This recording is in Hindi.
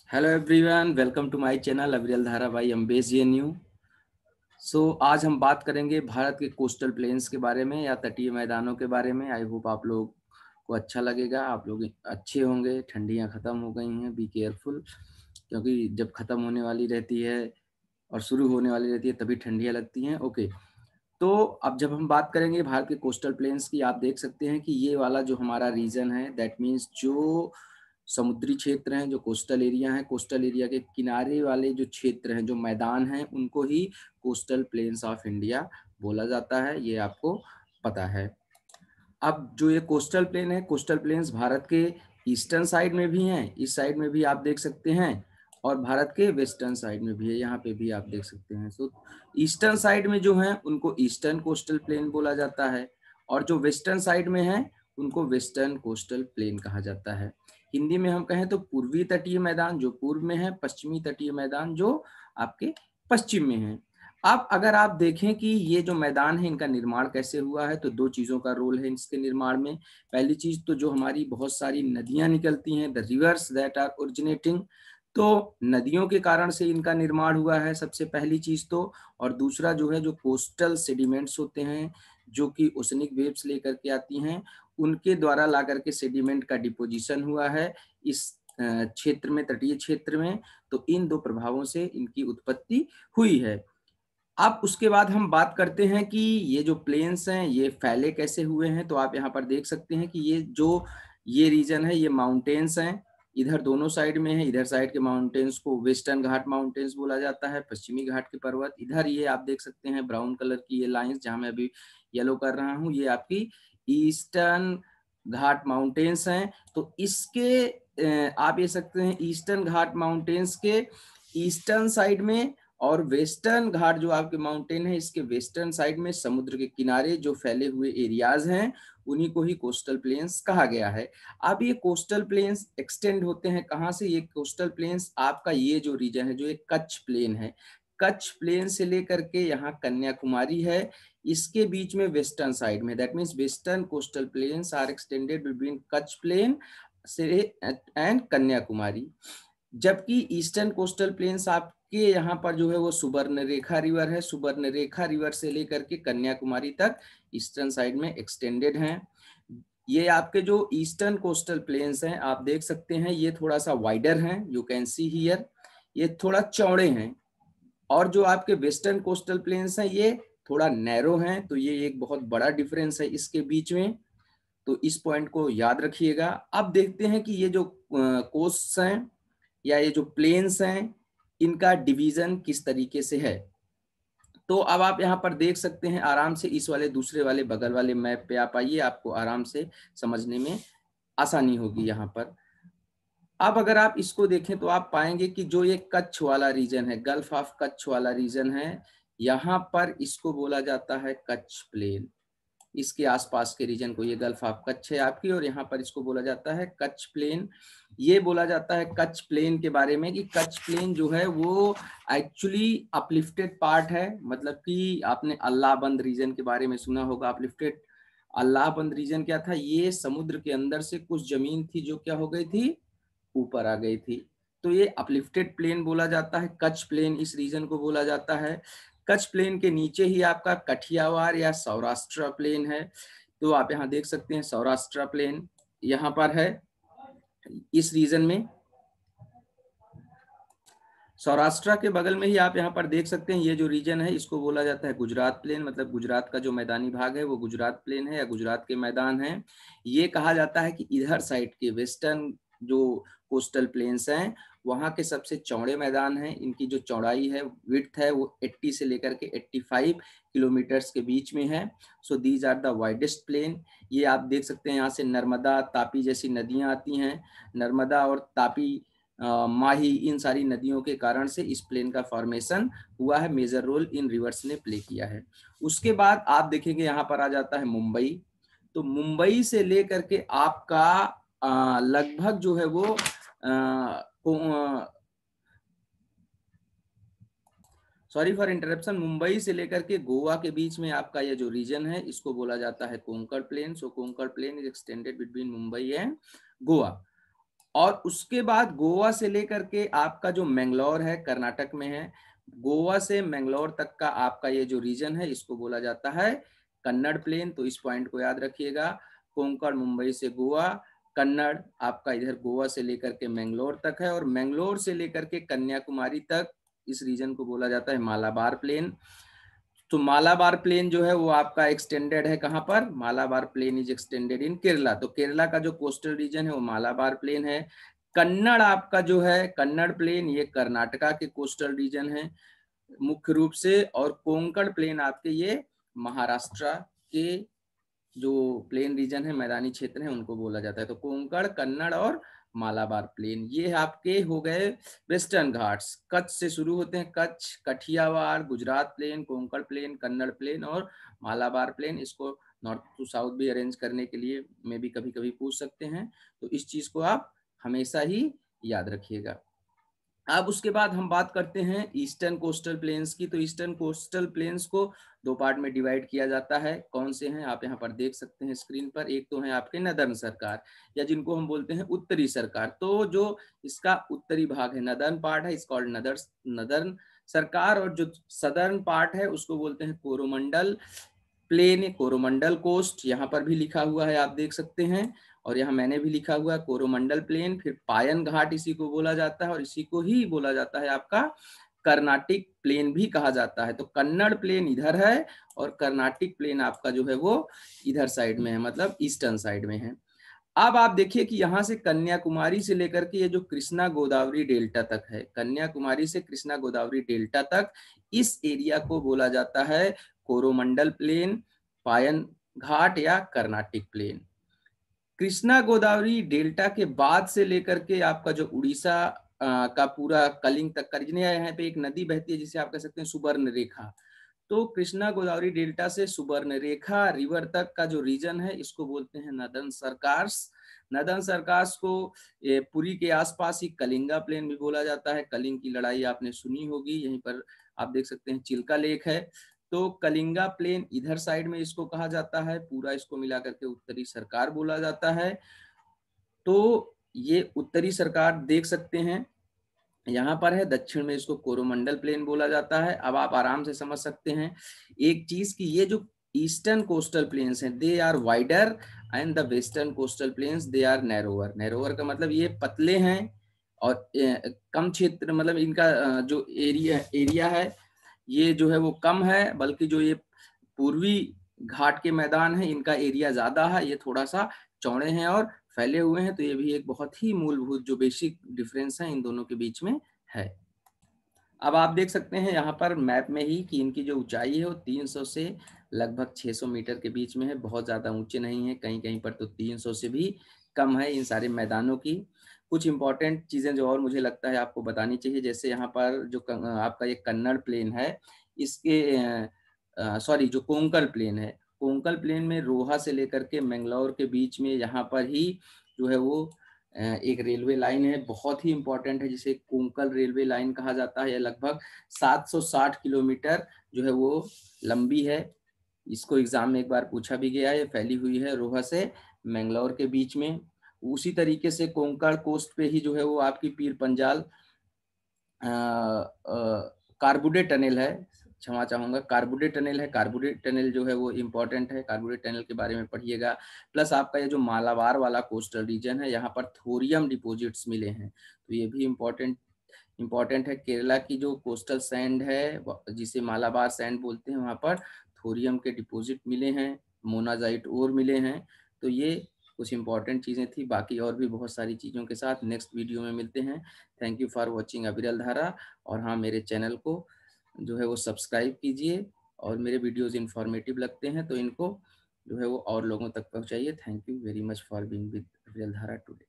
Hello everyone, welcome to my channel अविरल धारावाई अम्बेस जेएनयू। आज हम बात करेंगे भारत के कोस्टल प्लेन्स के बारे में या तटीय मैदानों के बारे में। आई होप आप लोग को अच्छा लगेगा, आप लोग अच्छे होंगे। ठंडियां खत्म हो गई हैं, बी केयरफुल, क्योंकि जब खत्म होने वाली रहती है और शुरू होने वाली रहती है तभी ठंडियां लगती हैं। ओके, तो अब जब हम बात करेंगे भारत के कोस्टल प्लेन्स की, आप देख सकते हैं कि ये वाला जो हमारा रीजन है, दैट मीन्स जो समुद्री क्षेत्र हैं, जो कोस्टल एरिया है, कोस्टल एरिया के किनारे वाले जो क्षेत्र हैं, जो मैदान हैं, उनको ही कोस्टल प्लेन्स ऑफ इंडिया बोला जाता है। ये आपको पता है। अब जो ये कोस्टल प्लेन है, कोस्टल प्लेन्स भारत के ईस्टर्न साइड में भी हैं, इस साइड में भी आप देख सकते हैं, और भारत के वेस्टर्न साइड में भी है, यहाँ पे भी आप देख सकते हैं। सो ईस्टर्न साइड में जो है उनको ईस्टर्न कोस्टल प्लेन बोला जाता है, और जो वेस्टर्न साइड में है उनको वेस्टर्न कोस्टल प्लेन कहा जाता है। हिंदी में हम कहें तो पूर्वी तटीय मैदान जो पूर्व में है, पश्चिमी तटीय मैदान जो आपके पश्चिम में है। अब अगर आप देखें कि ये जो मैदान है इनका निर्माण कैसे हुआ है, तो दो चीजों का रोल है इसके निर्माण में। पहली चीज तो जो हमारी बहुत सारी नदियां निकलती हैं, the rivers that are originating, तो नदियों के कारण से इनका निर्माण हुआ है सबसे पहली चीज तो। और दूसरा जो है, जो कोस्टल सेडिमेंट्स होते हैं जो कि ओशनिक वेव्स लेकर के आती हैं, उनके द्वारा ला करके सेडिमेंट का डिपोजिशन हुआ है इस क्षेत्र में, तटीय क्षेत्र में। तो इन दो प्रभावों से इनकी उत्पत्ति हुई है। अब उसके बाद हम बात करते हैं कि ये जो प्लेन्स हैं ये फैले कैसे हुए हैं। तो आप यहाँ पर देख सकते हैं कि ये रीजन है, ये माउंटेन्स हैं, इधर दोनों साइड में है। इधर साइड के माउंटेन्स को वेस्टर्न घाट माउंटेन्स बोला जाता है, पश्चिमी घाट के पर्वत। इधर ये आप देख सकते हैं ब्राउन कलर की ये लाइंस, जहां मैं अभी येलो कर रहा हूँ, ये आपकी ईस्टर्न घाट माउंटेन्स हैं। तो इसके आप ये सकते हैं ईस्टर्न घाट माउंटेन्स के ईस्टर्न साइड में, और वेस्टर्न घाट जो आपके माउंटेन है इसके वेस्टर्न साइड में समुद्र के किनारे जो फैले हुए एरियाज हैं, उन्हीं को ही कोस्टल प्लेन्स कहा गया है। अब ये कोस्टल प्लेन्स एक्सटेंड होते हैं कहाँ से? ये कोस्टल प्लेन्स आपका ये जो रीजन है, जो एक कच्छ प्लेन है, कच्छ प्लेन से लेकर के यहाँ कन्याकुमारी है, इसके बीच में वेस्टर्न साइड में, that means western coastal plains are extended between Kutch plain से एंड कन्याकुमारी। जबकि ईस्टर्न कोस्टल प्लेन्स आपके यहाँ पर जो है वो सुवर्णरेखा रिवर है, सुवर्णरेखा रिवर से लेकर के कन्याकुमारी तक ईस्टर्न साइड में एक्सटेंडेड हैं। ये आपके जो ईस्टर्न कोस्टल प्लेन्स हैं आप देख सकते हैं, ये थोड़ा सा वाइडर हैं, यू कैन सी हियर, ये थोड़ा चौड़े हैं। और जो आपके वेस्टर्न कोस्टल प्लेन्स हैं ये थोड़ा नैरो हैं। तो ये एक बहुत बड़ा डिफरेंस है इसके बीच में, तो इस पॉइंट को याद रखिएगा। अब देखते हैं कि ये जो कोस्ट हैं या ये जो प्लेन्स हैं, इनका डिवीजन किस तरीके से है। तो अब आप यहाँ पर देख सकते हैं आराम से, इस वाले दूसरे वाले बगल वाले मैप पे आप आइए, आपको आराम से समझने में आसानी होगी यहाँ पर। अब अगर आप इसको देखें तो आप पाएंगे कि जो ये कच्छ वाला रीजन है, गल्फ ऑफ कच्छ वाला रीजन है, यहाँ पर इसको बोला जाता है कच्छ प्लेन। इसके आसपास के रीजन को, ये गल्फ ऑफ कच्छ है आपकी, और यहाँ पर इसको बोला जाता है कच्छ प्लेन। ये बोला जाता है कच्छ प्लेन के बारे में कि कच्छ प्लेन जो है वो एक्चुअली अपलिफ्टेड पार्ट है। मतलब कि आपने अल्लाहबंद रीजन के बारे में सुना होगा, अपलिफ्टेड। अल्लाहबंद रीजन क्या था? ये समुद्र के अंदर से कुछ जमीन थी जो क्या हो गई थी, ऊपर आ गई थी। तो ये अपलिफ्टेड प्लेन बोला जाता है, कच्छ प्लेन इस रीजन को बोला जाता है। कच्छ प्लेन के नीचे ही आपका कठियावाड़ या सौराष्ट्र प्लेन है। तो आप यहाँ देख सकते हैं सौराष्ट्र प्लेन यहाँ पर है इस रीजन में। सौराष्ट्र के बगल में ही आप यहाँ पर देख सकते हैं ये जो रीजन है इसको बोला जाता है गुजरात प्लेन। मतलब गुजरात का जो मैदानी भाग है वो गुजरात प्लेन है या गुजरात के मैदान है। ये कहा जाता है कि इधर साइड के वेस्टर्न जो कोस्टल प्लेन्स हैं वहाँ के सबसे चौड़े मैदान हैं। इनकी जो चौड़ाई है, विड्थ है, वो 80 से लेकर के 85 किलोमीटर्स के बीच में है। So these are the widest plain. ये आप देख सकते हैं यहाँ से नर्मदा, तापी जैसी नदियाँ आती हैं। नर्मदा और तापी, माही, इन सारी नदियों के कारण से इस प्लेन का फॉर्मेशन हुआ है। मेजर रोल इन रिवर्स ने प्ले किया है। उसके बाद आप देखेंगे यहाँ पर आ जाता है मुंबई। तो मुंबई से लेकर के आपका लगभग जो है वो सॉरी फॉर इंटरप्शन, मुंबई से लेकर के गोवा के बीच में आपका ये जो रीजन है इसको बोला जाता है Konkan plain. So Konkan plain is extended between Mumbai and Goa. और उसके बाद गोवा से लेकर के आपका जो मैंगलोर है कर्नाटक में है, गोवा से मैंगलोर तक का आपका ये जो रीजन है इसको बोला जाता है कन्नड़ प्लेन। तो इस पॉइंट को याद रखिएगा। कोंकण मुंबई से गोवा, कन्नड़ आपका इधर गोवा से लेकर के मैंगलोर तक है, और मैंगलोर से लेकर के कन्याकुमारी तक इस रीजन को बोला जाता है मालाबार प्लेन। तो मालाबार प्लेन जो है वो आपका एक्सटेंडेड है कहाँ पर, Malabar plain is extended in Kerala. तो केरला का जो कोस्टल रीजन है वो मालाबार प्लेन है। कन्नड़ आपका जो है कन्नड़ प्लेन ये कर्नाटका के कोस्टल रीजन है मुख्य रूप से, और कोंकण प्लेन आपके ये महाराष्ट्र के जो प्लेन रीजन है मैदानी क्षेत्र है उनको बोला जाता है। तो कोंकण, कन्नड़ और मालाबार प्लेन ये आपके हो गए वेस्टर्न घाट्स। कच्छ से शुरू होते हैं, Kutch, Kathiawar, Gujarat plain, Konkan plain, Kannada plain और मालाबार प्लेन। इसको नॉर्थ टू साउथ भी अरेंज करने के लिए में भी कभी कभी पूछ सकते हैं, तो इस चीज को आप हमेशा ही याद रखिएगा। अब उसके बाद हम बात करते हैं ईस्टर्न कोस्टल प्लेन्स की। तो ईस्टर्न कोस्टल प्लेन्स को दो पार्ट में डिवाइड किया जाता है। कौन से हैं आप यहाँ पर देख सकते हैं स्क्रीन पर। एक तो है आपके नदर्न सरकार, या जिनको हम बोलते हैं उत्तरी सरकार। तो जो इसका उत्तरी भाग है नदर्न पार्ट है, इस कॉल्ड नदर्न सरकार, और जो सदर्न पार्ट है उसको बोलते हैं कोरोमंडल प्लेन, कोरोमंडल कोस्ट। यहाँ पर भी लिखा हुआ है आप देख सकते हैं, और यहाँ मैंने भी लिखा हुआ है कोरोमंडल प्लेन। फिर पायन घाट इसी को बोला जाता है, और इसी को ही बोला जाता है आपका कर्नाटिक प्लेन भी कहा जाता है। तो कन्नड़ प्लेन इधर है और कर्नाटिक प्लेन आपका जो है वो इधर साइड में है, मतलब ईस्टर्न साइड में है। अब आप देखिए कि यहाँ से कन्याकुमारी से लेकर के ये जो कृष्णा गोदावरी डेल्टा तक है, कन्याकुमारी से कृष्णा गोदावरी डेल्टा तक, इस एरिया को बोला जाता है कोरोमंडल प्लेन, पायन घाट या कर्नाटिक प्लेन। कृष्णा गोदावरी डेल्टा के बाद से लेकर के आपका जो उड़ीसा का पूरा कलिंग तक का रीजन है, यहाँ पे एक नदी बहती है जिसे आप कह सकते हैं सुवर्ण रेखा। तो कृष्णा गोदावरी डेल्टा से सुवर्ण रेखा रिवर तक का जो रीजन है इसको बोलते हैं नदर्न सरकार्स। नदर्न सरकार्स को पुरी के आसपास ही कलिंगा प्लेन भी बोला जाता है। कलिंग की लड़ाई आपने सुनी होगी, यहीं पर आप देख सकते हैं चिल्का लेक है। तो कलिंगा प्लेन इधर साइड में इसको कहा जाता है, पूरा इसको मिला करके उत्तरी सरकार बोला जाता है। तो ये उत्तरी सरकार देख सकते हैं यहाँ पर है, दक्षिण में इसको कोरोमंडल प्लेन बोला जाता है। अब आप आराम से समझ सकते हैं एक चीज कि ये जो ईस्टर्न कोस्टल प्लेन्स हैं they are wider and the western coastal plains they are narrower. Narrower का मतलब ये पतले हैं और कम क्षेत्र, मतलब इनका जो एरिया है ये जो है वो कम है, बल्कि जो ये पूर्वी घाट के मैदान है इनका एरिया ज्यादा है, ये थोड़ा सा चौड़े हैं और फैले हुए हैं। तो ये भी एक बहुत ही मूलभूत जो बेसिक डिफरेंस है इन दोनों के बीच में है। अब आप देख सकते हैं यहाँ पर मैप में ही कि इनकी जो ऊंचाई है वो 300 से लगभग 600 मीटर के बीच में है, बहुत ज़्यादा ऊंचे नहीं है, कहीं कहीं पर तो 300 से भी कम है इन सारे मैदानों की। कुछ इंपॉर्टेंट चीज़ें जो और मुझे लगता है आपको बतानी चाहिए, जैसे यहाँ पर जो आपका ये कन्नड़ प्लेन है इसके सॉरी जो कोंकण प्लेन है, कोंकण प्लेन में रोहा से लेकर के मैंगलोर के बीच में यहाँ पर ही जो है वो एक रेलवे लाइन है, बहुत ही इंपॉर्टेंट है, जिसे कोंकण रेलवे लाइन कहा जाता है। लगभग 760 किलोमीटर जो है वो लंबी है। इसको एग्जाम में एक बार पूछा भी गया है, फैली हुई है रोहा से मैंगलोर के बीच में। उसी तरीके से कोंकण कोस्ट पे ही जो है वो आपकी पीर पंजाल कार्बुडे टनल है, क्षमा चाहूंगा, कार्बुडे टनल है। कार्बुडे टनल जो है वो इम्पोर्टेंट है, कार्बुडे टनल के बारे में पढ़िएगा। प्लस आपका ये जो मालाबार वाला कोस्टल रीजन है यहाँ पर थोरियम डिपॉजिट्स मिले हैं, तो ये भी इम्पोर्टेंट है। केरला की जो कोस्टल सैंड है जिसे मालाबार सैंड बोलते हैं, वहाँ पर थोरियम के डिपॉजिट मिले हैं, मोनाजाइट और मिले हैं। तो ये कुछ इंपॉर्टेंट चीज़ें थी, बाकी और भी बहुत सारी चीज़ों के साथ नेक्स्ट वीडियो में मिलते हैं। थैंक यू फॉर वॉचिंग अविरल धारा। और हाँ, मेरे चैनल को जो है वो सब्सक्राइब कीजिए, और मेरे वीडियोस इंफॉर्मेटिव लगते हैं तो इनको जो है वो और लोगों तक पहुंचाइए। Thank you very much for being with Aviral Dhara today.